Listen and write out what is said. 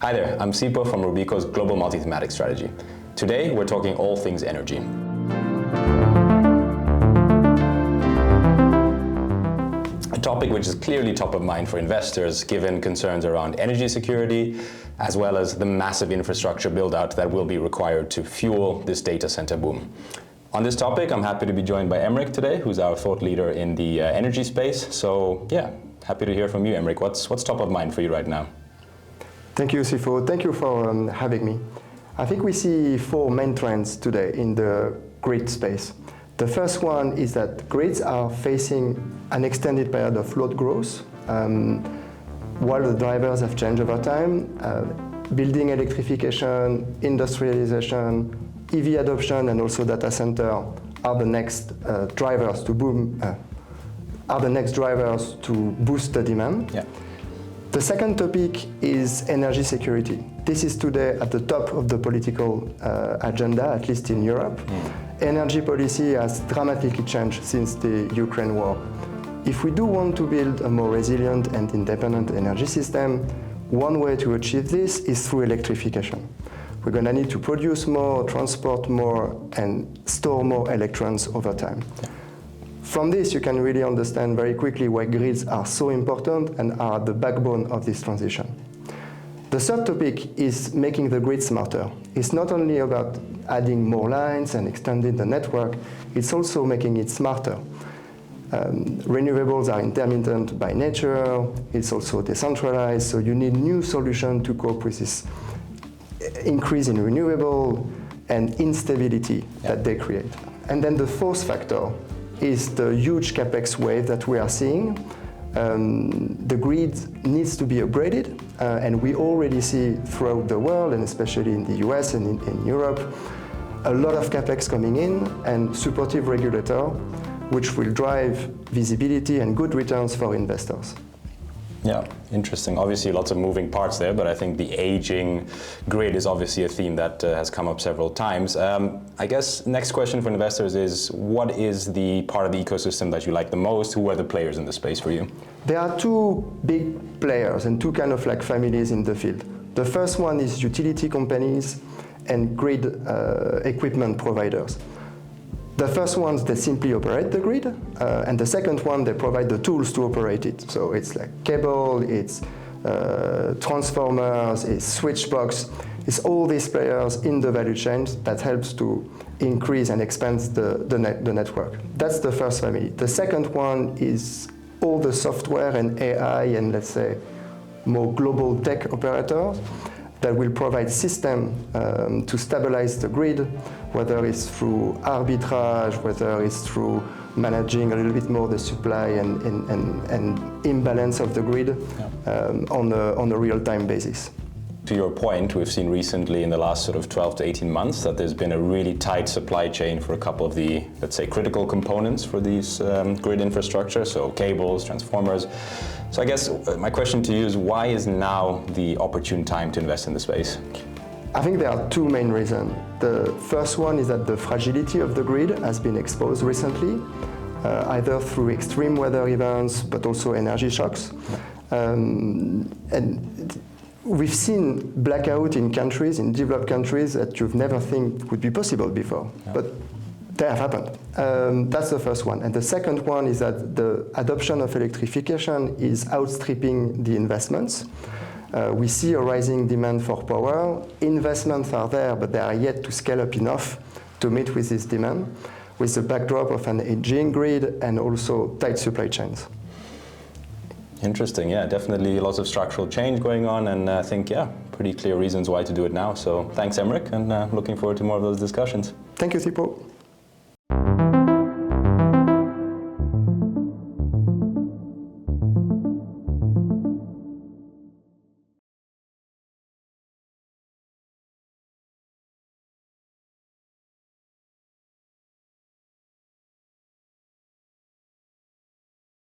Hi there, I'm Sipo from Robeco's Global Multi-Thematic Strategy. Today we're talking all things energy. A topic which is clearly top of mind for investors given concerns around energy security as well as the massive infrastructure build-out that will be required to fuel this data center boom. On this topic, I'm happy to be joined by Emmerich today, who's our thought leader in the energy space. So yeah, happy to hear from you, Emmerich. What's top of mind for you right now? Thank you, Sifo. Thank you for having me. I think we see four main trends today in the grid space. The first one is that grids are facing an extended period of load growth, while the drivers have changed over time. Building electrification, industrialization, EV adoption, and also data center are the next drivers to boost the demand. Yeah. The second topic is energy security. This is today at the top of the political agenda, at least in Europe. Energy policy has dramatically changed since the Ukraine war. If we do want to build a more resilient and independent energy system, one way to achieve this is through electrification. We're going to need to produce more, transport more, and store more electrons over time. Yeah. From this, you can really understand very quickly why grids are so important and are the backbone of this transition. The third topic is making the grid smarter. It's not only about adding more lines and extending the network, it's also making it smarter. Renewables are intermittent by nature, it's also decentralized, so you need new solutions to cope with this increase in renewable and instability that they create. And then the fourth factor is the huge capex wave that we are seeing. The grid needs to be upgraded, and we already see throughout the world, and especially in the US and in Europe, a lot of capex coming in and supportive regulator, which will drive visibility and good returns for investors. Yeah, interesting. Obviously lots of moving parts there, but I think the aging grid is obviously a theme that has come up several times. I guess next question for investors is, what is the part of the ecosystem that you like the most? Who are the players in the space for you? There are two big players and two kind of like families in the field. The first one is utility companies and grid equipment providers. The first ones, they simply operate the grid, and the second one, they provide the tools to operate it. So it's like cable, it's transformers, it's switch box, it's all these players in the value chain that helps to increase and expand the network. That's the first family. The second one is all the software and AI and let's say more global tech operators that will provide system to stabilize the grid, whether it's through arbitrage, whether it's through managing a little bit more the supply and imbalance of the grid on a real-time basis. To your point, we've seen recently in the last sort of 12 to 18 months that there's been a really tight supply chain for a couple of the, let's say, critical components for these grid infrastructure, so cables, transformers. So I guess my question to you is, why is now the opportune time to invest in the space? I think there are two main reasons. The first one is that the fragility of the grid has been exposed recently, either through extreme weather events, but also energy shocks. And we've seen blackout in countries, in developed countries, that you've never think would be possible before, but they have happened. That's the first one. And the second one is that the adoption of electrification is outstripping the investments. We see a rising demand for power. Investments are there, but they are yet to scale up enough to meet with this demand, with the backdrop of an aging grid and also tight supply chains. Interesting, yeah, definitely lots of structural change going on, and I think, yeah, pretty clear reasons why to do it now. So thanks, Emmerich, and looking forward to more of those discussions. Thank you, Sipo.